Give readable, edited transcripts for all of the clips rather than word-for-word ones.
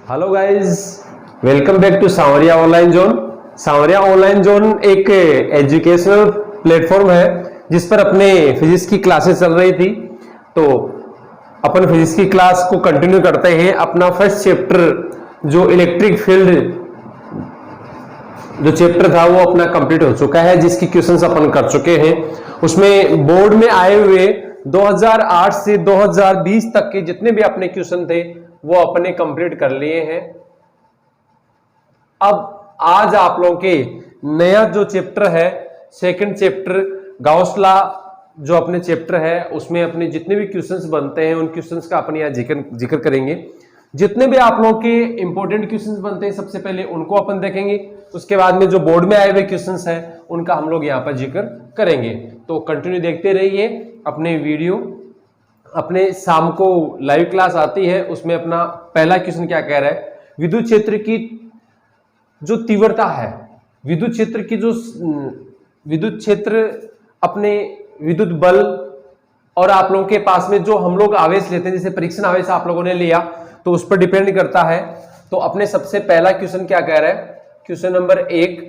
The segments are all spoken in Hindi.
Hello guys, welcome back to Sanwariya online zone. Sanwariya online zone एक एजुकेशनल प्लेटफॉर्म है जिस पर अपने फिजिक्स की क्लासेस चल रही थी। तो अपन फिजिक्स की क्लास को कंटिन्यू करते हैं। अपना फर्स्ट चैप्टर जो इलेक्ट्रिक फील्ड जो चैप्टर था वो अपना कंप्लीट हो चुका है, जिसकी क्वेश्चंस अपन कर चुके हैं। उसमें बोर्ड में आए हुए 2008 से 2020 तक के जितने भी अपने क्वेश्चन थे वो अपने कंप्लीट कर लिए हैं। अब आज आप लोगों के नया जो चैप्टर है, सेकंड चैप्टर गाउस लॉ जो अपने चैप्टर है, उसमें अपने जितने भी क्वेश्चंस बनते हैं उन क्वेश्चंस का अपन यहाँ जिक्र करेंगे। जितने भी आप लोगों के इंपॉर्टेंट क्वेश्चंस बनते हैं सबसे पहले उनको अपन देखेंगे। उसके बाद में जो बोर्ड में आए हुए क्वेश्चंस हैं उनका हम लोग यहाँ पर जिक्र करेंगे। तो कंटिन्यू देखते रहिए अपने वीडियो। अपने शाम को लाइव क्लास आती है, उसमें अपना पहला क्वेश्चन क्या कह रहा है, विद्युत क्षेत्र की जो तीव्रता है, विद्युत क्षेत्र की जो विद्युत क्षेत्र अपने विद्युत बल और आप लोगों के पास में जो हम लोग आवेश लेते हैं, जैसे परीक्षण आवेश आप लोगों ने लिया तो उस पर डिपेंड करता है। तो अपने सबसे पहला क्वेश्चन क्या कह रहा है, क्वेश्चन नंबर 1,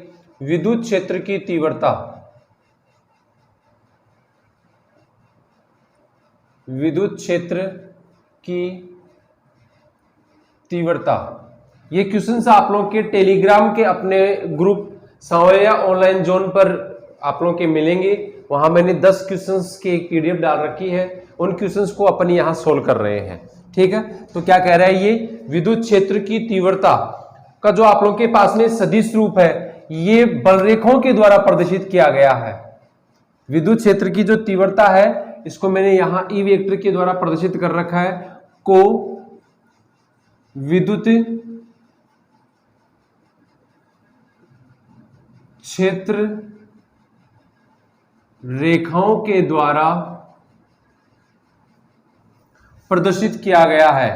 विद्युत क्षेत्र की तीव्रता। विद्युत क्षेत्र की तीव्रता, ये क्वेश्चंस आप लोगों के टेलीग्राम के अपने ग्रुप सांवरिया ऑनलाइन जोन पर आप लोगों के मिलेंगे। वहां मैंने 10 क्वेश्चंस की एक पीडीएफ डाल रखी है, उन क्वेश्चंस को अपन यहां सोल्व कर रहे हैं। ठीक है, तो क्या कह रहा है ये, विद्युत क्षेत्र की तीव्रता का जो आप लोगों के पास में सदिश रूप है, ये बल रेखाओं के द्वारा प्रदर्शित किया गया है। विद्युत क्षेत्र की जो तीव्रता है इसको मैंने यहां ई वेक्टर के द्वारा प्रदर्शित कर रखा है, को विद्युत क्षेत्र रेखाओं के द्वारा प्रदर्शित किया गया है।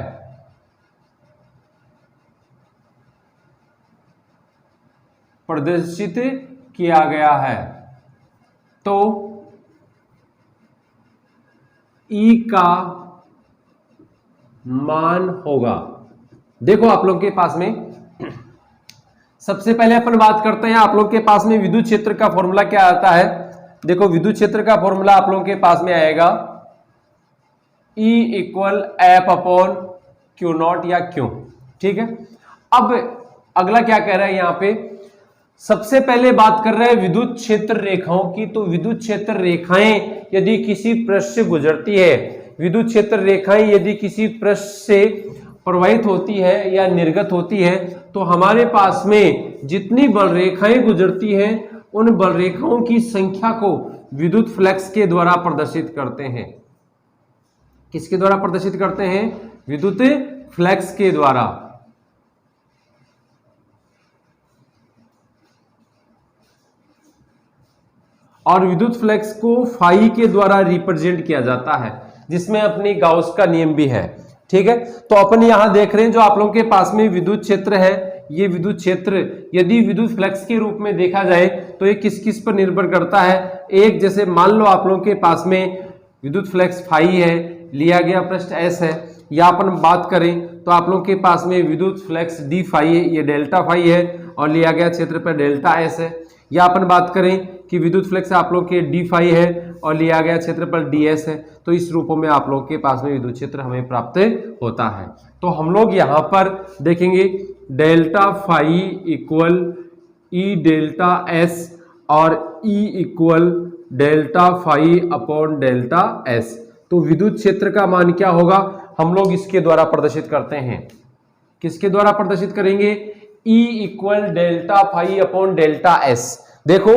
प्रदर्शित किया गया है तो ई का मान होगा। देखो आप लोग के पास में सबसे पहले अपन बात करते हैं, आप लोग के पास में विद्युत क्षेत्र का फॉर्मूला क्या आता है। देखो विद्युत क्षेत्र का फॉर्मूला आप लोगों के पास में आएगा E equal F upon Q not या क्यू। ठीक है, अब अगला क्या कह रहा है यहां पे, सबसे पहले बात कर रहे हैं विद्युत क्षेत्र रेखाओं की। तो विद्युत क्षेत्र रेखाएं यदि किसी पृष्ठ से गुजरती है, विद्युत क्षेत्र रेखाएं यदि किसी पृष्ठ से प्रवाहित होती है या निर्गत होती है, तो हमारे पास में जितनी बल रेखाएं गुजरती हैं उन बल रेखाओं की संख्या को विद्युत फ्लक्स के द्वारा प्रदर्शित करते हैं। किसके द्वारा प्रदर्शित करते हैं, विद्युत फ्लक्स के द्वारा। और विद्युत फ्लक्स को फाई के द्वारा रिप्रेजेंट किया जाता है, जिसमें अपनी गाउस का नियम भी है। ठीक है, तो अपन यहां देख रहे हैं जो आप लोगों के पास में विद्युत क्षेत्र है, ये विद्युत क्षेत्र यदि विद्युत फ्लक्स के रूप में देखा जाए तो ये किस किस पर निर्भर करता है। एक, जैसे मान लो आप लोगों के पास में विद्युत फ्लक्स फाई है, लिया गया पृष्ठ एस है, या अपन बात करें तो आप लोगों के पास में विद्युत फ्लक्स डी फाई है, ये डेल्टा फाई है, और लिया गया क्षेत्र पर डेल्टा एस है। या अपन बात करें कि विद्युत फ्लक्स आप लोग के डी फाई है और लिया गया क्षेत्र पर डी एस है, तो इस रूपों में आप लोग के पास में विद्युत क्षेत्र हमें प्राप्त होता है। तो हम लोग यहाँ पर देखेंगे delta phi equal E delta S और E equal delta phi upon delta S. तो विद्युत क्षेत्र का मान क्या होगा, हम लोग इसके द्वारा प्रदर्शित करते हैं। किसके द्वारा प्रदर्शित करेंगे, E equal delta phi upon delta S. देखो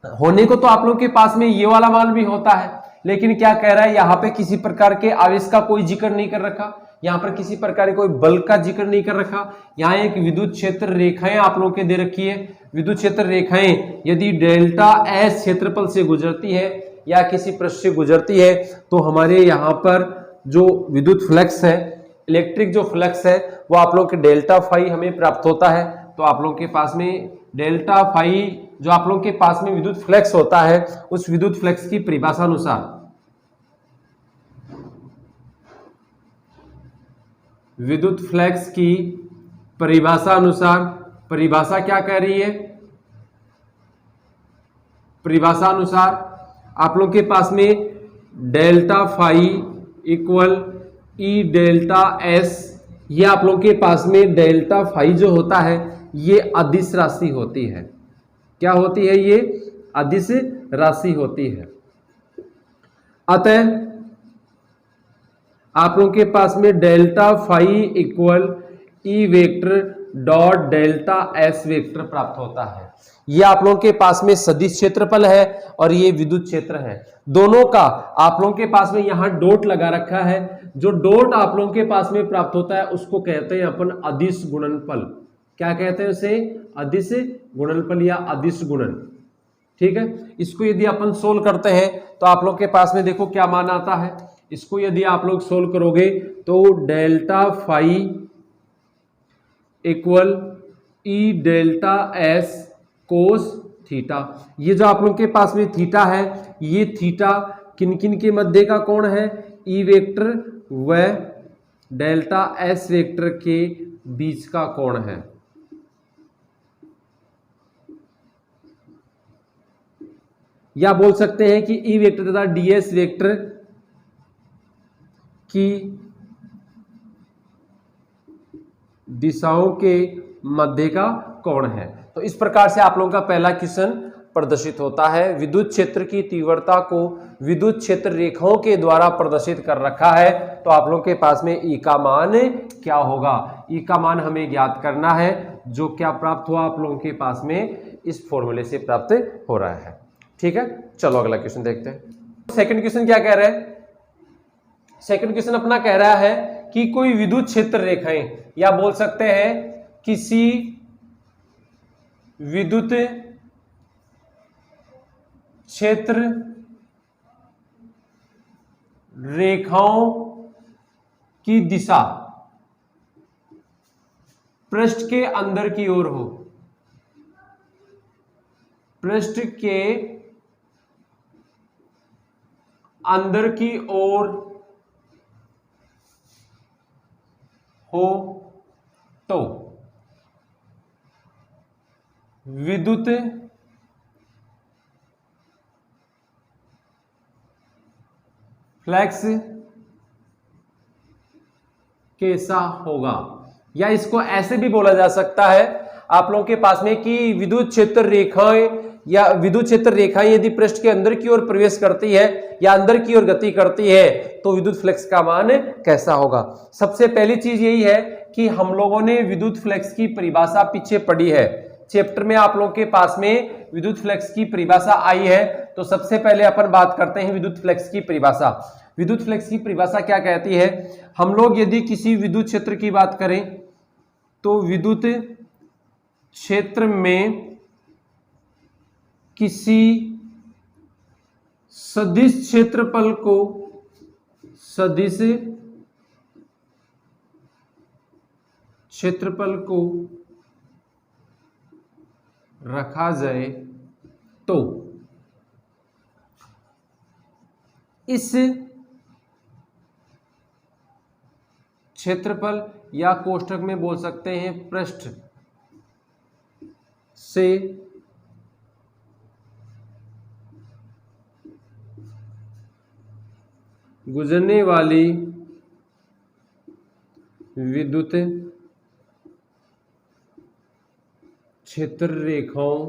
होने को तो आप लोगों के पास में ये वाला मान भी होता है, लेकिन क्या कह रहा है, यहाँ पे किसी प्रकार के आवेश का कोई जिक्र नहीं कर रखा, यहाँ पर किसी प्रकार के कोई बल का जिक्र नहीं कर रखा। यहाँ एक विद्युत क्षेत्र रेखाएं आप लोगों के दे रखी है। विद्युत क्षेत्र रेखाएं यदि डेल्टा एस क्षेत्रफल से गुजरती है या किसी पृष्ठ से गुजरती है, तो हमारे यहाँ पर जो विद्युत फ्लक्स है, इलेक्ट्रिक जो फ्लक्स है, वो आप लोग के डेल्टा फाई हमें प्राप्त होता है। तो आप लोग के पास में डेल्टा फाई जो आप लोग के पास में विद्युत फ्लक्स होता है, उस विद्युत फ्लक्स की परिभाषा अनुसार विद्युत फ्लक्स की परिभाषा अनुसार, परिभाषा क्या कह रही है, परिभाषा अनुसार आप लोग के पास में delta phi equal E delta S, ये आप लोग के पास में डेल्टा फाई जो होता है ये अदिश राशि होती है। क्या होती है, ये अदिश राशि होती है। अतः आप लोग के पास में delta phi equal E vector dot delta S vector प्राप्त होता है। ये आप लोगों के पास में सदिश क्षेत्रफल है और ये विद्युत क्षेत्र है। दोनों का आप लोगों के पास में यहां डॉट लगा रखा है। जो डॉट आप लोगों के पास में प्राप्त होता है उसको कहते हैं अपन अदिश गुणनफल। क्या कहते हैं उसे, अदिश गुणनफल या अदिश गुणन। ठीक है, इसको यदि अपन सोल्व करते हैं तो आप लोग के पास में देखो क्या मान आता है। इसको यदि आप लोग सोल्व करोगे तो delta phi equal E delta S cos theta, ये जो आप लोग के पास में थीटा है, ये थीटा किन किन के मध्य का कोण है, ई वेक्टर व डेल्टा एस वेक्टर के बीच का कोण है। या बोल सकते हैं कि ई वेक्टर तथा डीएस वेक्टर की दिशाओं के मध्य का कोण है। तो इस प्रकार से आप लोगों का पहला क्वेश्चन प्रदर्शित होता है। विद्युत क्षेत्र की तीव्रता को विद्युत क्षेत्र रेखाओं के द्वारा प्रदर्शित कर रखा है। तो आप लोगों के पास में ई का मान क्या होगा, ई का मान हमें ज्ञात करना है, जो क्या प्राप्त हुआ आप लोगों के पास में इस फॉर्मूले से प्राप्त हो रहा है। ठीक है, चलो अगला क्वेश्चन देखते हैं। सेकंड क्वेश्चन क्या कह रहा है, सेकंड क्वेश्चन अपना कह रहा है कि कोई विद्युत क्षेत्र रेखाएं, या बोल सकते हैं किसी विद्युत क्षेत्र रेखाओं की दिशा पृष्ठ के अंदर की ओर हो, पृष्ठ के अंदर की ओर हो तो विद्युत फ्लक्स कैसा होगा। या इसको ऐसे भी बोला जा सकता है आप लोगों के पास में कि विद्युत क्षेत्र रेखाएं या विद्युत क्षेत्र रेखाएं यदि पृष्ठ के अंदर की ओर प्रवेश करती है या अंदर की ओर गति करती है तो विद्युत फ्लक्स का मान कैसा होगा। सबसे पहली चीज यही है कि हम लोगों ने विद्युत फ्लक्स की परिभाषा पीछे पढ़ी है, चैप्टर में आप लोगों के पास में विद्युत फ्लक्स की परिभाषा आई है। तो सबसे पहले अपन बात करते हैं विद्युत फ्लक्स की परिभाषा। विद्युत फ्लक्स की परिभाषा क्या कहती है, हम लोग यदि किसी विद्युत क्षेत्र की बात करें तो विद्युत क्षेत्र में किसी सदिश क्षेत्रफल को सदिश क्षेत्रफल को रखा जाए तो इस क्षेत्रफल या कोष्ठक में बोल सकते हैं पृष्ठ से गुजरने वाली विद्युत क्षेत्र रेखाओं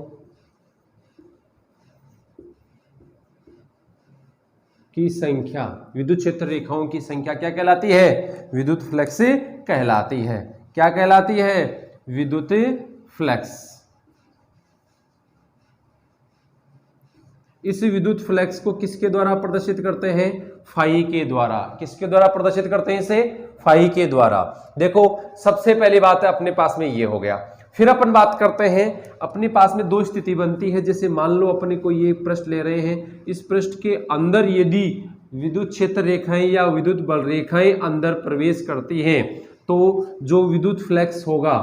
की संख्या, विद्युत क्षेत्र रेखाओं की संख्या क्या कहलाती है, विद्युत फ्लक्स कहलाती है। क्या कहलाती है, विद्युत फ्लक्स। इस विद्युत फ्लक्स को किसके द्वारा प्रदर्शित करते हैं, फाई के द्वारा। किसके द्वारा प्रदर्शित करते हैं इसे, फाई के द्वारा। देखो सबसे पहली बात है अपने पास में ये हो गया। फिर अपन बात करते हैं, अपने पास में दो स्थिति बनती है। जैसे मान लो अपने को ये पृष्ठ ले रहे हैं, इस पृष्ठ के अंदर यदि विद्युत क्षेत्र रेखाएं या विद्युत बल रेखाएं अंदर प्रवेश करती हैं तो जो विद्युत फ्लक्स होगा,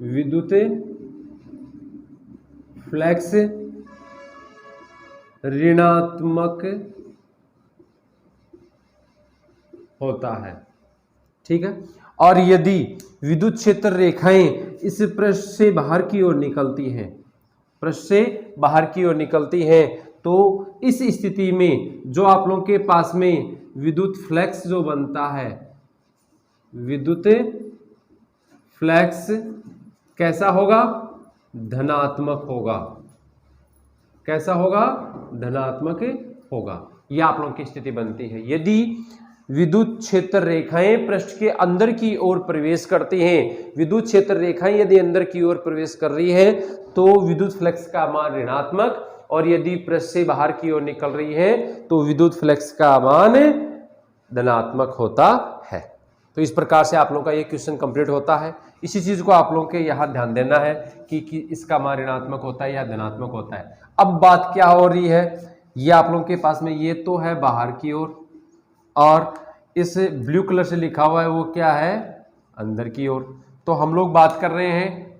विद्युत फ्लक्स ऋणात्मक होता है। ठीक है, और यदि विद्युत क्षेत्र रेखाएं इस पृष्ठ से बाहर की ओर निकलती हैं, पृष्ठ से बाहर की ओर निकलती हैं, तो इस स्थिति में जो आप लोगों के पास में विद्युत फ्लक्स जो बनता है, विद्युत फ्लक्स कैसा होगा? धनात्मक होगा। कैसा होगा? धनात्मक होगा। यह आप लोगों की स्थिति बनती है यदि विद्युत क्षेत्र रेखाएं पृष्ठ के अंदर की ओर प्रवेश करती हैं। विद्युत क्षेत्र रेखाएं यदि अंदर की ओर प्रवेश कर रही है तो विद्युत फ्लक्स का मान ऋणात्मक, और यदि पृष्ठ से बाहर की ओर निकल रही है तो विद्युत फ्लक्स का मान धनात्मक होता है। तो इस प्रकार से आप लोगों का ये क्वेश्चन कंप्लीट होता है। इसी चीज को आप लोगों के यहाँ ध्यान देना है कि इसका मान ऋणात्मक होता है या धनात्मक होता है। अब बात क्या हो रही है, ये आप लोगों के पास में ये तो है बाहर की ओर, और इस ब्लू कलर से लिखा हुआ है वो क्या है? अंदर की ओर। तो हम लोग बात कर रहे हैं,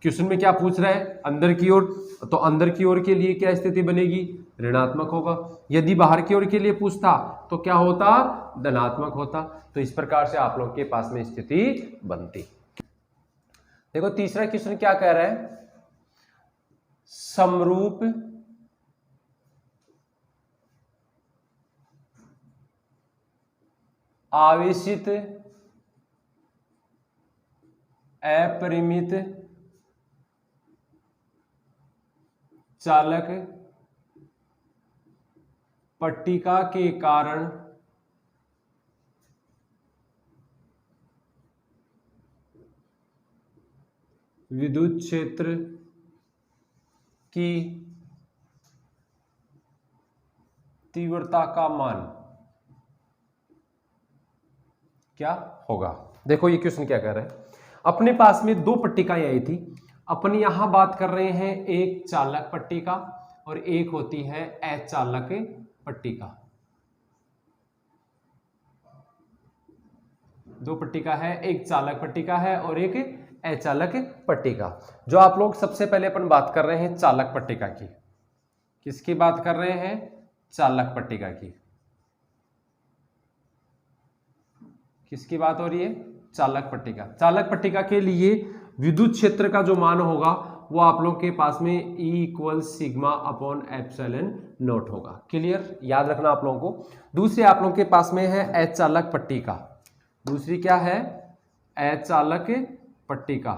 क्वेश्चन में क्या पूछ रहा है? अंदर की ओर। तो अंदर की ओर के लिए क्या स्थिति बनेगी? ऋणात्मक होगा। यदि बाहर की ओर के लिए पूछता तो क्या होता? धनात्मक होता। तो इस प्रकार से आप लोग के पास में स्थिति बनती। देखो तीसरा क्वेश्चन क्या कह रहा है? समरूप आवेशित अपरिमित चालक पट्टिका के कारण विद्युत क्षेत्र की तीव्रता का मान क्या होगा? देखो ये क्वेश्चन क्या कह रहा है, अपने पास में दो पट्टिकाएं आई थी। अपन यहां बात कर रहे हैं एक चालक पट्टिका और एक होती है अचालक पट्टिका। दो पट्टिका है, एक चालक पट्टिका है और एक अचालक पट्टिका। जो आप लोग सबसे पहले अपन बात कर रहे हैं चालक पट्टिका की। किसकी बात कर रहे हैं? चालक पट्टिका की। किसकी बात हो रही है? चालक पट्टिका। चालक पट्टिका के लिए विद्युत क्षेत्र का जो मान होगा वो आप लोग के पास में E equal sigma upon epsilon not होगा। क्लियर? याद रखना आप लोगों को। दूसरी आप लोगों के पास में है अचालक पट्टिका। दूसरी क्या है? अचालक पट्टिका।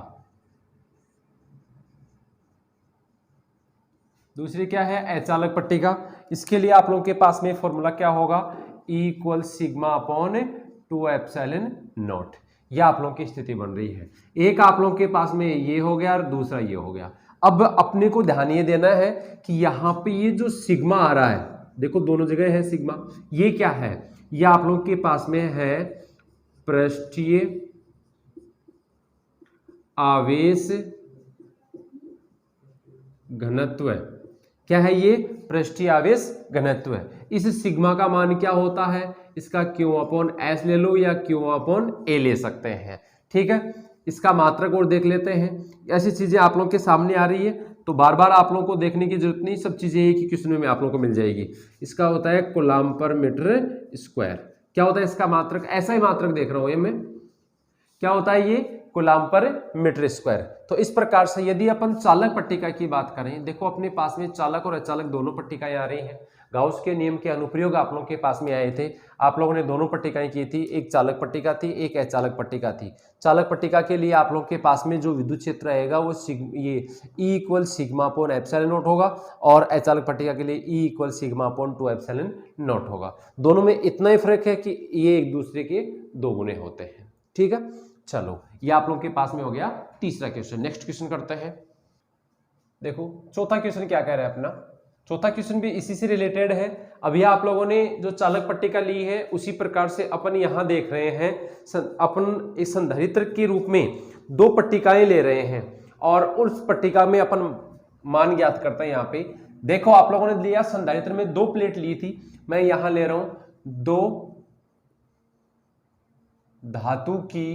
दूसरी क्या है? अचालक पट्टिका। इसके लिए आप लोगों के पास में फॉर्मूला क्या होगा? E equal sigma upon 2 epsilon not. यह आप लोगों की स्थिति बन रही है। एक आप लोगों के पास में ये हो गया और दूसरा ये हो गया। अब अपने को ध्यान ये देना है कि यहां पे ये जो सिग्मा आ रहा है, देखो दोनों जगह है सिग्मा, ये क्या है? ये आप लोगों के पास में है पृष्ठीय आवेश घनत्व। क्या है ये? पृष्ठीय आवेश घनत्व है। इस सिग्मा का मान क्या होता है? इसका Q अपॉन एस ले लो या Q अपॉन ए ले सकते हैं। ठीक है, इसका मात्रक और देख लेते हैं। ऐसी चीजें आप लोग के सामने आ रही है तो बार बार आप लोगों को देखने की जरूरत नहीं, सब चीजें एक ही क्वेश्चन में आप लोगों को मिल जाएगी। इसका होता है कूलम्ब पर मीटर स्क्वायर। क्या होता है इसका मात्रक? ऐसा ही मात्रक देख रहा हूं ये मैं, क्या होता है ये? कूलम्ब पर मीटर स्क्वायर। तो इस प्रकार से यदि अपन चालक पट्टिका की बात करें, देखो अपने पास में चालक और अचालक दोनों पट्टिकाएं आ रही हैं। गाउस के नियम के अनुप्रयोग आप लोगों के पास में आए थे। आप लोगों ने दोनों पट्टिकाएं की थी, एक चालक पट्टिका थी, एक अचालक पट्टिका थी। चालक पट्टिका के लिए आप लोगों के पास में जो विद्युत क्षेत्र रहेगा वो ये E equal sigma upon epsilon not होगा, और अचालक पट्टिका के लिए E equal sigma upon 2 epsilon not होगा। दोनों में इतना ही फर्क है कि ये एक दूसरे के दो गुने होते हैं। ठीक है, चलो ये आप लोगों के पास में हो गया तीसरा क्वेश्चन। नेक्स्ट क्वेश्चन करते हैं। देखो चौथा क्वेश्चन क्या कह रहा है अपना? चौथा क्वेश्चन भी इसी से रिलेटेड है। अभी आप लोगों ने जो चालक पट्टिका ली है उसी प्रकार से अपन यहां देख रहे हैं, अपन इस संधारित्र के रूप में दो पट्टिकाएं ले रहे हैं और उस पट्टिका में अपन मान ज्ञात करते हैं। यहाँ पे देखो आप लोगों ने लिया संधारित्र में दो प्लेट ली थी, मैं यहां ले रहा हूं दो धातु की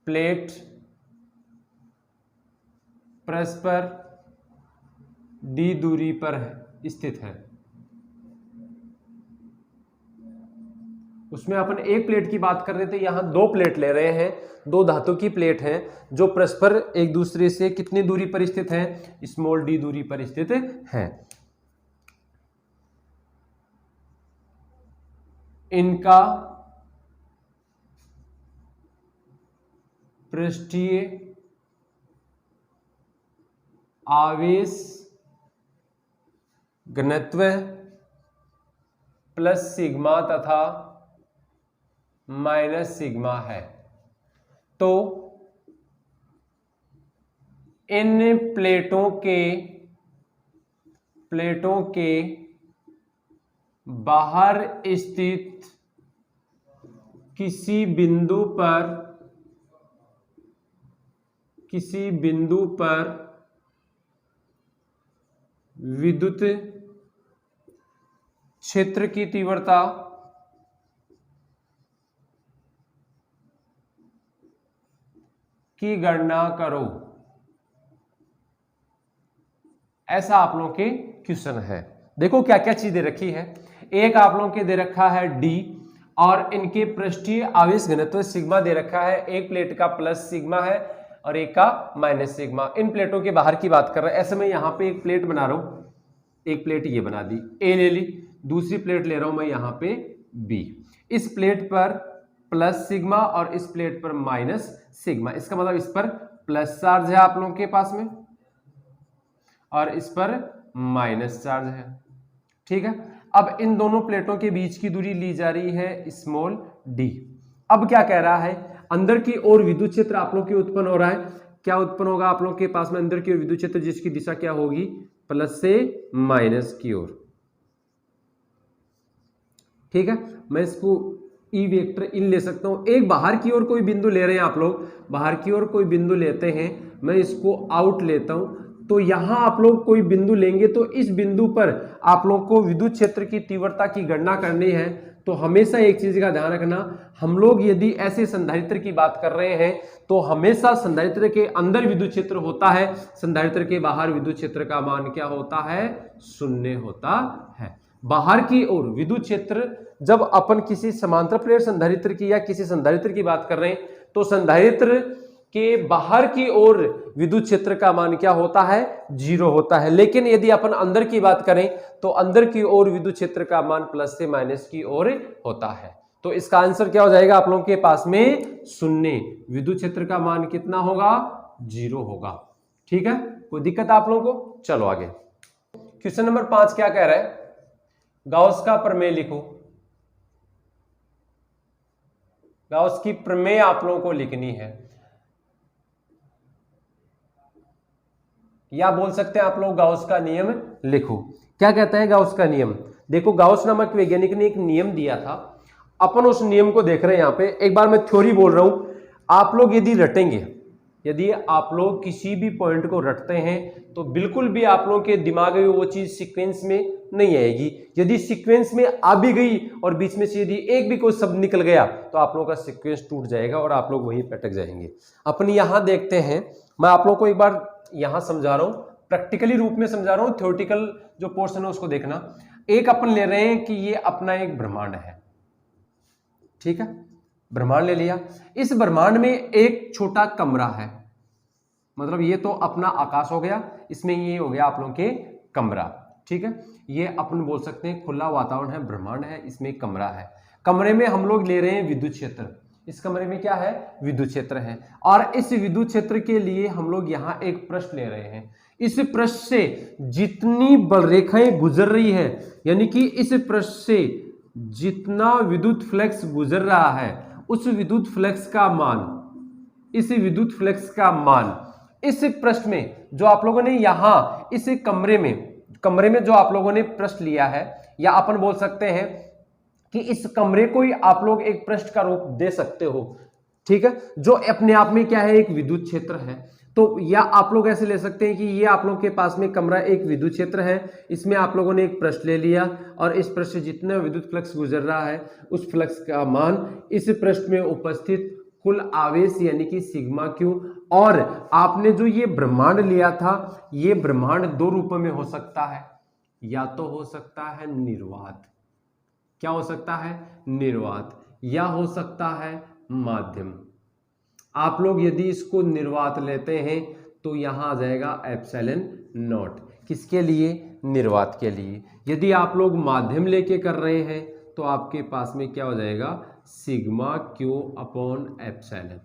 प्लेट परस्पर d दूरी पर स्थित है। उसमें अपन एक प्लेट की बात कर रहे थे, यहां दो प्लेट ले रहे हैं, दो धातु की प्लेट हैं जो परस्पर एक दूसरे से कितनी दूरी पर स्थित हैं, स्मॉल डी दूरी पर स्थित हैं। इनका पृष्ठीय आवेश घनत्व प्लस सिग्मा तथा माइनस सिग्मा है। तो इन प्लेटों के बाहर स्थित किसी बिंदु पर विद्युत क्षेत्र की तीव्रता की गणना करो। ऐसा आप लोगों के क्वेश्चन है। देखो क्या क्या चीज दे रखी है। एक आप लोगों के दे रखा है डी और इनके पृष्ठीय आवेश घनत्व सिग्मा दे रखा है। एक प्लेट का प्लस सिग्मा है और एक का माइनस सिग्मा। इन प्लेटों के बाहर की बात कर रहे हैं। ऐसे में यहां पे एक प्लेट बना रहा हूं, एक प्लेट ये बना दी, ए ले ली, दूसरी प्लेट ले रहा हूं मैं यहां पे बी। इस प्लेट पर प्लस सिग्मा और इस प्लेट पर माइनस सिग्मा। इसका मतलब इस पर प्लस चार्ज है आप लोगों के पास में और इस पर माइनस चार्ज है। ठीक है, अब इन दोनों प्लेटों के बीच की दूरी ली जा रही है स्मॉल डी। अब क्या कह रहा है, अंदर की ओर विद्युत क्षेत्र आप लोगों के उत्पन्न हो रहा है। क्या उत्पन्न होगा आप लोगों के पास में अंदर की ओर विद्युत क्षेत्र, जिसकी दिशा क्या होगी, प्लस से माइनस की ओर। ठीक है, मैं इसको ई वेक्टर इन ले सकता हूं। एक बाहर की ओर कोई बिंदु ले रहे हैं आप लोग, बाहर की ओर कोई बिंदु लेते हैं, मैं इसको आउट लेता हूं। तो यहां आप लोग कोई बिंदु लेंगे तो इस बिंदु पर आप लोग को विद्युत क्षेत्र की तीव्रता की गणना करनी है। तो हमेशा एक चीज का ध्यान रखना, हम लोग यदि ऐसे संधारित्र की बात कर रहे हैं तो हमेशा संधारित्र के अंदर विद्युत क्षेत्र होता है, संधारित्र के बाहर विद्युत क्षेत्र का मान क्या होता है, शून्य होता है। बाहर की ओर विद्युत क्षेत्र, जब अपन किसी समांतर प्लेट संधारित्र की या किसी संधारित्र की बात कर रहे हैं तो संधारित्र के बाहर की ओर विद्युत क्षेत्र का मान क्या होता है, 0 होता है। लेकिन यदि अपन अंदर की बात करें तो अंदर की ओर विद्युत क्षेत्र का मान प्लस से माइनस की ओर होता है। तो इसका आंसर क्या हो जाएगा आप लोगों के पास में, शून्य। विद्युत क्षेत्र का मान कितना होगा, 0 होगा। ठीक है, कोई दिक्कत आप लोगों को? चलो आगे। क्वेश्चन नंबर 5 क्या कह रहा है, गाउस का प्रमेय लिखो। गाउस की प्रमेय आप लोगों को लिखनी है, या बोल सकते हैं आप लोग गाउस का नियम लिखो। क्या कहता है गाउस का नियम? देखो, गाउस नामक वैज्ञानिक ने एक नियम दिया था, अपन उस नियम को देख रहे हैं। यहां पे एक बार मैं थ्योरी बोल रहा हूं, आप लोग यदि रटेंगे, यदि आप लोग किसी भी पॉइंट को रटते हैं तो बिल्कुल भी आप लोगों के दिमाग में वो चीज सीक्वेंस में नहीं आएगी। यदि सीक्वेंस में आ भी गई और बीच में से यदि एक भी कोई शब्द निकल गया तो आप लोगों का सीक्वेंस टूट जाएगा और आप लोग वहीं पे अटक जाएंगे। अपन यहां देखते हैं, मैं आप लोगों को एक बार यहां समझा रहा हूं, प्रैक्टिकली रूप में समझा रहा हूं, थ्योरेटिकल जो पोर्शन है उसको देखना। एक अपन ले रहे हैं कि ये अपना एक ब्रह्मांड है। ठीक है, ब्रह्मांड ले लिया। इस ब्रह्मांड में एक छोटा कमरा है, मतलब ये तो अपना आकाश हो गया, इसमें ये हो गया आप लोगों के कमरा। ठीक है, ये अपन बोल सकते हैं खुला वातावरण है, ब्रह्मांड है, इसमें एक कमरा है। कमरे में हम लोग ले रहे हैं विद्युत क्षेत्र। इस कमरे में क्या है, विद्युत क्षेत्र है। और इस विद्युत क्षेत्र के लिए हम लोग यहां एक पृष्ठ ले रहे हैं। इस पृष्ठ से जितनी बलरेखाएं गुजर रही है, यानी कि इस पृष्ठ से जितना विद्युत फ्लक्स गुजर रहा है, उस विद्युत फ्लक्स का मान, इस विद्युत फ्लक्स का मान इस पृष्ठ में जो आप लोगों ने यहां इस कमरे में जो आप लोगों ने पृष्ठ लिया है, या अपन बोल सकते हैं कि इस कमरे को ही आप लोग एक पृष्ठ का रूप दे सकते हो। ठीक है, जो अपने आप में क्या है, एक विद्युत क्षेत्र है। तो या आप लोग ऐसे ले सकते हैं कि ये आप लोगों के पास में कमरा एक विद्युत क्षेत्र है, इसमें आप लोगों ने एक पृष्ठ ले लिया और इस पृष्ठ से जितना विद्युत फ्लक्स गुजर रहा है उस फ्लक्स का मान इस पृष्ठ में उपस्थित कुल आवेश यानी कि सिग्मा क्यू। और आपने जो ये ब्रह्मांड लिया था, ये ब्रह्मांड दो रूपों में हो सकता है, या तो हो सकता है निर्वात। क्या हो सकता है, निर्वात, या हो सकता है माध्यम। आप लोग यदि इसको निर्वात लेते हैं तो यहां आ जाएगा एप्सिलॉन नॉट। किसके लिए? निर्वात के लिए। यदि आप लोग माध्यम लेके कर रहे हैं तो आपके पास में क्या हो जाएगा? Sigma Q upon epsilon.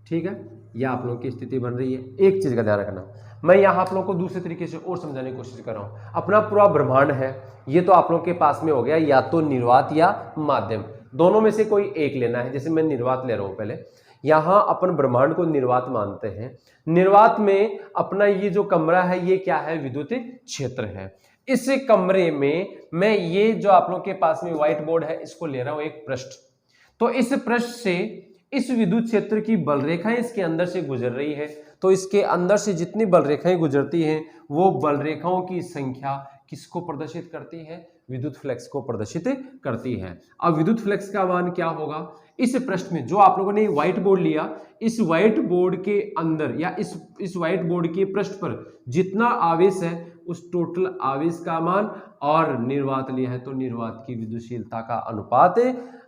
ठीक है, यह आप लोगों की स्थिति बन रही है। एक चीज का ध्यान रखना, मैं यहां आप लोगों को दूसरे तरीके से और समझाने की कोशिश कर रहा हूं। अपना पूरा ब्रह्मांड है, ये तो आप लोगों के पास में हो गया या तो निर्वात या माध्यम, दोनों में से कोई एक लेना है। जैसे मैं निर्वात ले रहा हूं, पहले यहां अपन ब्रह्मांड को निर्वात मानते हैं। निर्वात में अपना ये जो कमरा है ये क्या है? विद्युत क्षेत्र है। इस कमरे में मैं ये जो आप लोगों के पास में व्हाइट बोर्ड है इसको ले रहा हूं एक पृष्ठ। तो इस पृष्ठ से इस विद्युत क्षेत्र की बल रेखाएं इसके अंदर से गुजर रही है, तो इसके अंदर से जितनी बल रेखाएं गुजरती हैं वो बल रेखाओं की संख्या किसको प्रदर्शित करती है? विद्युत फ्लक्स को प्रदर्शित करती है। अब विद्युत फ्लक्स का मान क्या होगा? इस पृष्ठ में जो आप लोगों ने व्हाइट बोर्ड लिया, इस व्हाइट बोर्ड के अंदर या इस व्हाइट बोर्ड के पृष्ठ पर जितना आवेश है उस टोटल आवेश का मान, और निर्वात लिया है तो निर्वात की विद्युतशीलता का अनुपात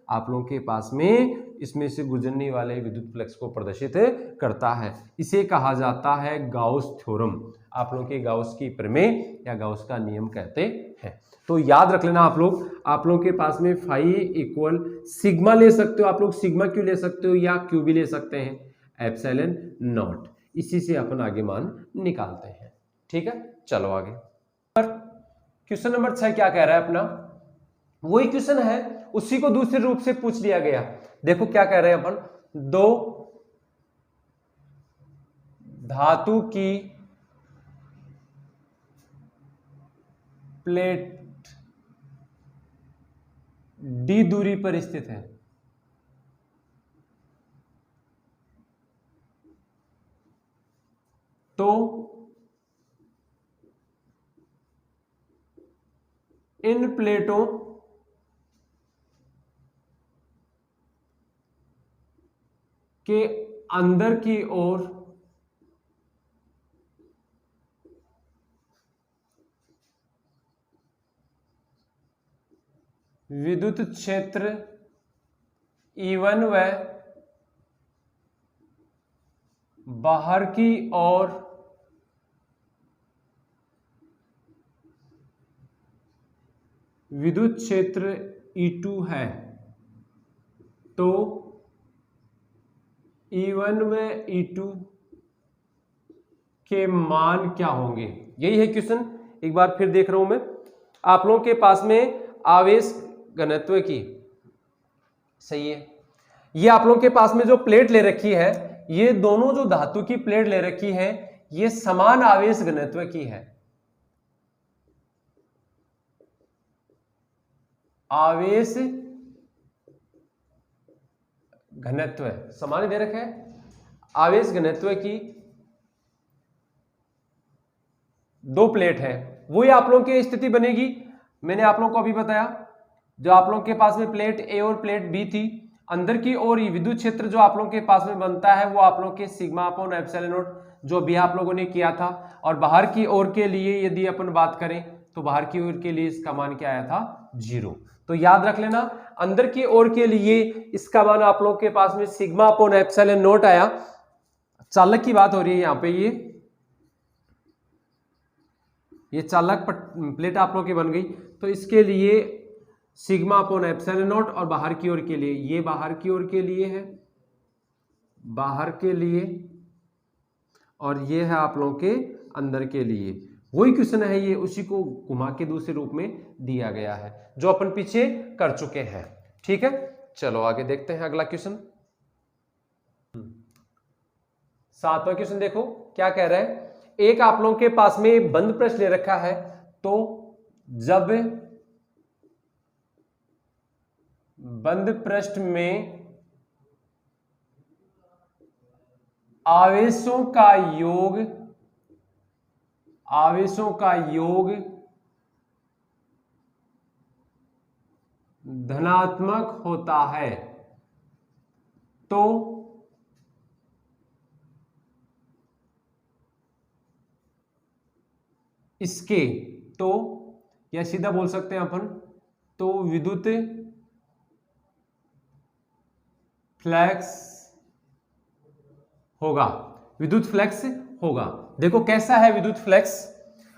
आप लोगों के पास में इसमें से गुजरने वाले विद्युत फ्लक्स को प्रदर्शित करता है। इसे कहा जाता है गाउस थ्योरम। आप लोगों के गाउस की प्रमेय या गाउस का नियम कहते हैं। तो याद रख लेना आप लोगों के पास में फाई इक्वल सिग्मा ले सकते हो, आप लोग सिग्मा क्यू ले सकते हो या क्यू भी ले सकते हैं, एप्सिलॉन नॉट। इसी से अपन आगे मान निकालते हैं। ठीक है, चलो आगे। क्वेश्चन नंबर 6 क्या कह रहा है अपना? वही क्वेश्चन है, उसी को दूसरे रूप से पूछ लिया गया। देखो क्या कह रहे हैं अपन, दो धातु की प्लेट डी दूरी पर स्थित है। तो इन प्लेटों के अंदर की ओर विद्युत क्षेत्र E1 व बाहर की ओर विद्युत क्षेत्र E2 है। तो E1 व E2 के मान क्या होंगे? यही है क्वेश्चन। एक बार फिर देख रहा हूं मैं, आप लोगों के पास में आवेश घनत्व की, सही है, ये आप लोगों के पास में जो प्लेट ले रखी है, ये दोनों जो धातु की प्लेट ले रखी है ये समान आवेश घनत्व की है। आवेश घनत्व समान दे रखा है। आवेश घनत्व की दो प्लेट है, वही आप लोगों की स्थिति बनेगी। मैंने आप लोगों को अभी बताया, जो आप लोगों के पास में प्लेट ए और प्लेट बी थी, अंदर की ओर विद्युत क्षेत्र जो आप लोगों के पास में बनता है वो आप लोगों के सिग्मा अपॉन एप्सिलॉन नॉट जो भी आप लोगों ने किया था। और बाहर की ओर के लिए यदि अपन बात करें तो बाहर की ओर के लिए इसका मान क्या आया था? 0। तो याद रख लेना, अंदर की ओर के लिए इसका मान आप लोगों के पास में सिग्मा अपॉन एप्सिलॉन नॉट आया। चालक की बात हो रही है यहाँ पे, ये चालक प्लेट आप लोगों की बन गई। तो इसके लिए सिग्मा अपॉन एप्सिलॉन नॉट, और बाहर की ओर के लिए ये बाहर की ओर के लिए है, बाहर के लिए, और ये है आप लोगों के अंदर के लिए। वही क्वेश्चन है ये, उसी को घुमा के दूसरे रूप में दिया गया है जो अपन पीछे कर चुके हैं। ठीक है, चलो आगे देखते हैं अगला क्वेश्चन। 7वां क्वेश्चन देखो क्या कह रहा है। एक आप लोगों के पास में बंद पृष्ठ ले रखा है, तो जब बंद पृष्ठ में आवेशों का योग धनात्मक होता है, तो इसके, तो या सीधा बोल सकते हैं अपन, तो विद्युत फ्लक्स होगा, विद्युत फ्लक्स होगा। देखो कैसा है विद्युत फ्लक्स,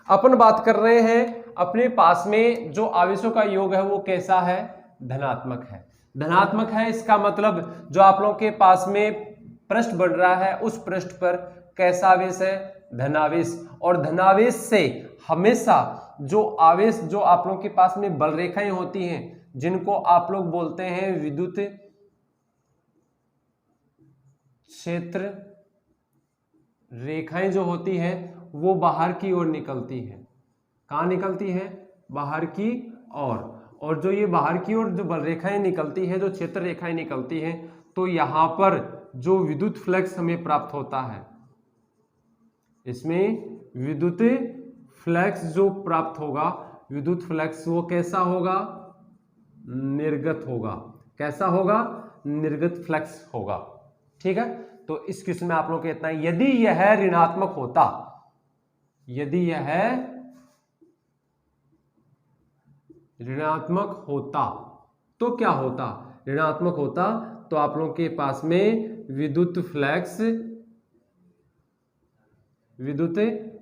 अपन बात कर रहे हैं अपने पास में जो आवेशों का योग है वो कैसा है, धनात्मक है। धनात्मक है इसका मतलब जो आप लोगों के पास में पृष्ठ बन रहा है उस पृष्ठ पर कैसा आवेश है, धनावेश। और धनावेश से हमेशा जो आवेश जो आप लोगों के पास में बल रेखाएं होती हैं जिनको आप लोग बोलते हैं विद्युत क्षेत्र रेखाएं जो होती है वो बाहर की ओर निकलती है। कहाँ निकलती है, बाहर की ओर। और जो ये बाहर की ओर जो बल रेखाएं निकलती है, जो क्षेत्र रेखाएं निकलती हैं, तो यहां पर जो विद्युत फ्लक्स हमें प्राप्त होता है, इसमें विद्युत फ्लक्स जो प्राप्त होगा, विद्युत फ्लक्स वो कैसा होगा, निर्गत होगा। कैसा होगा, निर्गत फ्लक्स होगा। ठीक है, तो इस क्वेश्चन में आप लोग को इतना, यदि यह ऋणात्मक होता, यदि यह ऋणात्मक होता तो क्या होता, ऋणात्मक होता तो आप लोगों के पास में विद्युत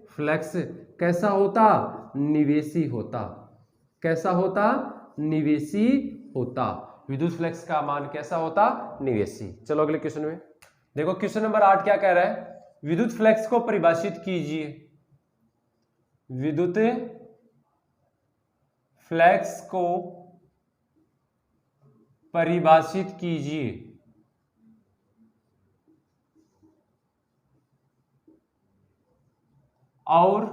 फ्लक्स कैसा होता, निवेशी होता। कैसा होता, निवेशी होता। विद्युत फ्लक्स का मान कैसा होता, निवेशी। चलो अगले क्वेश्चन में देखो, क्वेश्चन नंबर 8 क्या कह रहा है, विद्युत फ्लक्स को परिभाषित कीजिए। विद्युत फ्लक्स को परिभाषित कीजिए। और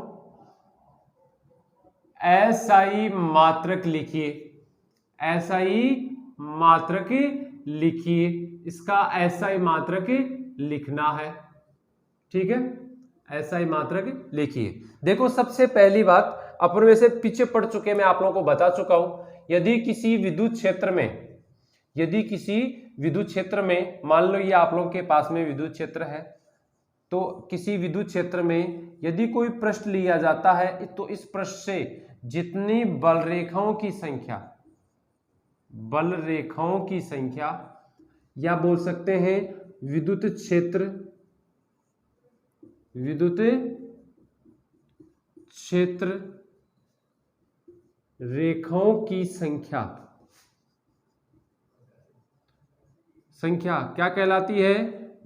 एसआई मात्रक लिखिए। एसआई मात्रक लिखिए, इसका एसआई मात्रक लिखना है। ठीक है, एसआई मात्रक लिखिए। देखो सबसे पहली बात, अपन वैसे पीछे पढ़ चुके, मैं आप लोगों को बता चुका हूं, यदि किसी विद्युत क्षेत्र में मान लो ये आप लोगों के पास में विद्युत क्षेत्र है, तो किसी विद्युत क्षेत्र में यदि कोई पृष्ठ लिया जाता है तो इस पृष्ठ से जितनी बल रेखाओं की संख्या या बोल सकते हैं विद्युत क्षेत्र रेखाओं की संख्या क्या कहलाती है,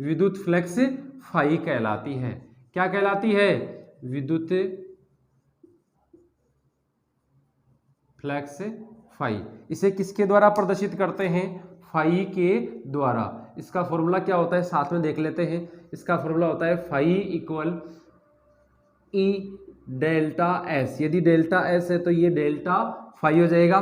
विद्युत फ्लक्स फाई कहलाती है। क्या कहलाती है, विद्युत फ्लक्स फाई। इसे किसके द्वारा प्रदर्शित करते हैं, फाई के द्वारा। इसका फॉर्मूला क्या होता है, साथ में देख लेते हैं। इसका फॉर्मूला होता है phi equal E delta S. यदि डेल्टा एस है तो ये डेल्टा फाई हो जाएगा।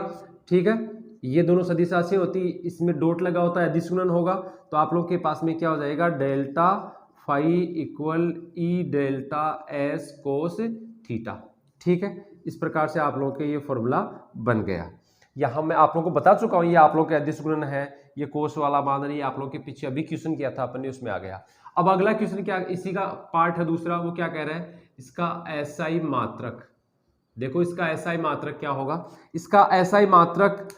ठीक है, ये दोनों सदिश राशि होती है, इसमें डॉट लगा होता है, अदिश गुणन होगा, तो आप लोग के पास में क्या हो जाएगा, delta phi equal E delta S cos theta. ठीक है, इस प्रकार से आप लोगों के ये फॉर्मूला बन गया। यहाँ मैं आप लोगों को बता चुका हूँ, ये आप लोग के अदिश गुणन है, ये कोस वाला मान रही, आप लोग के पीछे अभी क्वेश्चन किया था अपन ने, उसमें आ गया। अब अगला क्वेश्चन क्या, इसी का पार्ट है दूसरा, वो क्या कह रहा है, इसका एसआई मात्रक। देखो इसका एसआई मात्रक क्या होगा, इसका एसआई मात्रक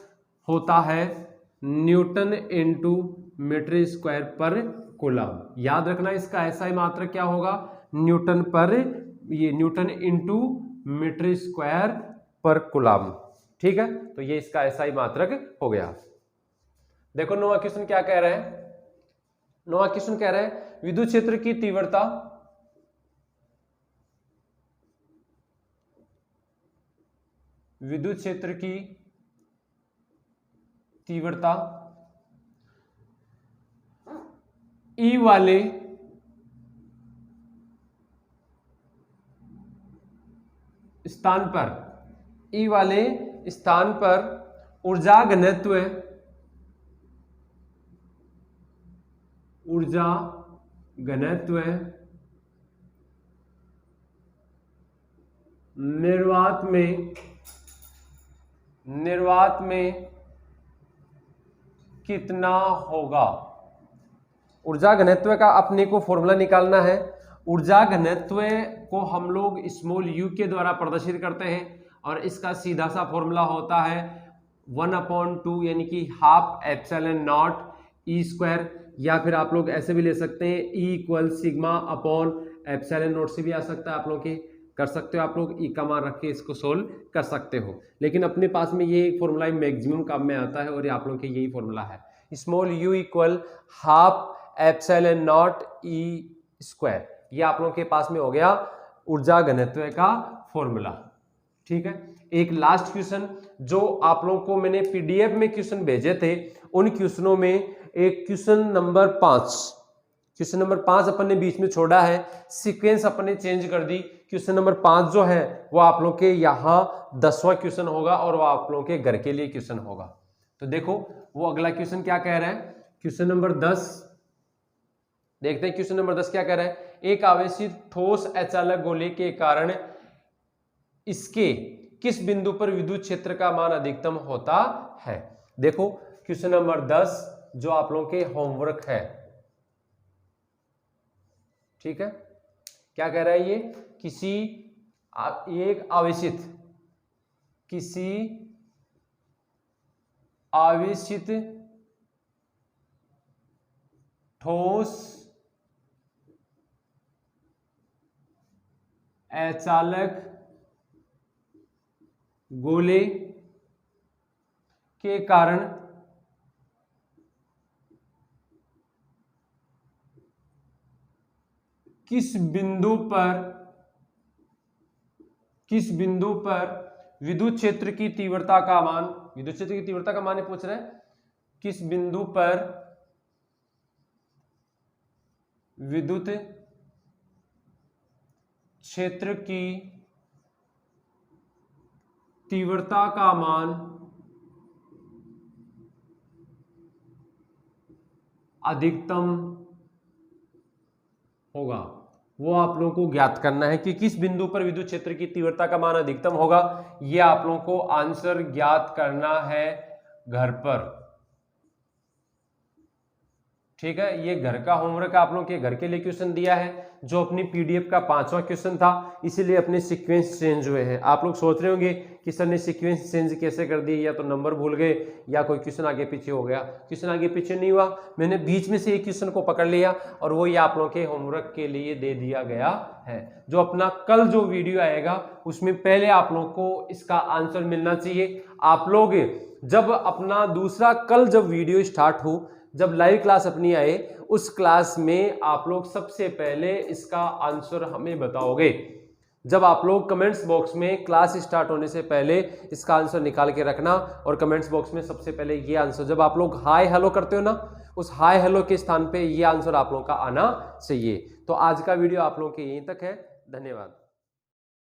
होता है न्यूटन इंटू मीटर स्क्वायर पर कूलम। याद रखना इसका एसआई मात्रक क्या होगा, न्यूटन इंटू मीटर स्क्वायर पर कूलम। ठीक है, तो ये इसका एसआई मात्रक हो गया। देखो नौवां क्वेश्चन क्या कह रहा है, नौवां क्वेश्चन कह रहा है विद्युत क्षेत्र की तीव्रता ई वाले स्थान पर ऊर्जा घनत्व निर्वात में कितना होगा। ऊर्जा घनत्व का अपने को फॉर्मूला निकालना है। ऊर्जा घनत्व को हम लोग स्मॉल यू के द्वारा प्रदर्शित करते हैं और इसका सीधा सा फॉर्मूला होता है 1/2 यानी कि half epsilon not E square. या फिर आप लोग ऐसे भी ले सकते हैं E equal sigma upon epsilon not से भी आ सकता है, आप लोग के कर सकते हो, आप लोग E का मान रख के इसको सोल्व कर सकते हो। लेकिन अपने पास में ये फॉर्मूला मैक्सिमम काम में आता है और ये आप लोग के यही फॉर्मूला है, small u equal half epsilon not E square. ये आप लोग के पास में हो गया ऊर्जा घनत्व का फॉर्मूला। ठीक है, एक लास्ट क्वेश्चन जो आप लोगों को मैंने पीडीएफ में क्वेश्चन भेजे थे, उन क्वेश्चनों में एक क्वेश्चन नंबर 5 अपन ने बीच में छोड़ा है, सीक्वेंस अपन ने चेंज कर दी। क्वेश्चन नंबर 5 जो है वो आप लोग के यहाँ 10वां क्वेश्चन होगा और वो आप लोगों के घर के लिए क्वेश्चन होगा। तो देखो वो अगला क्वेश्चन क्या कह रहा है, क्वेश्चन नंबर 10 देखते हैं। क्वेश्चन नंबर 10 क्या कह रहा है, एक आवेशित ठोस अचालक गोले के कारण इसके किस बिंदु पर विद्युत क्षेत्र का मान अधिकतम होता है। देखो क्वेश्चन नंबर 10 जो आप लोगों के होमवर्क है, ठीक है, क्या कह रहा है ये, किसी आवेशित ठोस अचालक गोले के कारण किस बिंदु पर विद्युत क्षेत्र की तीव्रता का मान, विद्युत क्षेत्र की तीव्रता का मान पूछ रहे हैं, किस बिंदु पर विद्युत क्षेत्र की तीव्रता का मान अधिकतम होगा, वो आप लोगों को ज्ञात करना है कि किस बिंदु पर विद्युत क्षेत्र की तीव्रता का मान अधिकतम होगा। ये आप लोगों को आंसर ज्ञात करना है घर पर। ठीक है, ये घर का होमवर्क आप लोगों के घर के लिए क्वेश्चन दिया है, जो अपनी पीडीएफ का 5वां क्वेश्चन था, इसीलिए अपने सीक्वेंस चेंज हुए हैं। आप लोग सोच रहे होंगे कि सर ने सीक्वेंस चेंज कैसे कर दी, या तो नंबर भूल गए या कोई क्वेश्चन आगे पीछे हो गया। क्वेश्चन आगे पीछे नहीं हुआ, मैंने बीच में से एक क्वेश्चन को पकड़ लिया और वो ये आप लोगों के होमवर्क के लिए दे दिया गया है। जो अपना कल जो वीडियो आएगा उसमें पहले आप लोगों को इसका आंसर मिलना चाहिए। आप लोग जब अपना दूसरा कल जब वीडियो स्टार्ट हो, जब लाइव क्लास अपनी आए, उस क्लास में आप लोग सबसे पहले इसका आंसर हमें बताओगे। जब आप लोग कमेंट्स बॉक्स में क्लास स्टार्ट होने से पहले इसका आंसर निकाल के रखना, और कमेंट्स बॉक्स में सबसे पहले ये आंसर, जब आप लोग हाय हेलो करते हो ना, उस हाय हेलो के स्थान पे ये आंसर आप लोगों का आना चाहिए। तो आज का वीडियो आप लोगों के यहीं तक है, धन्यवाद।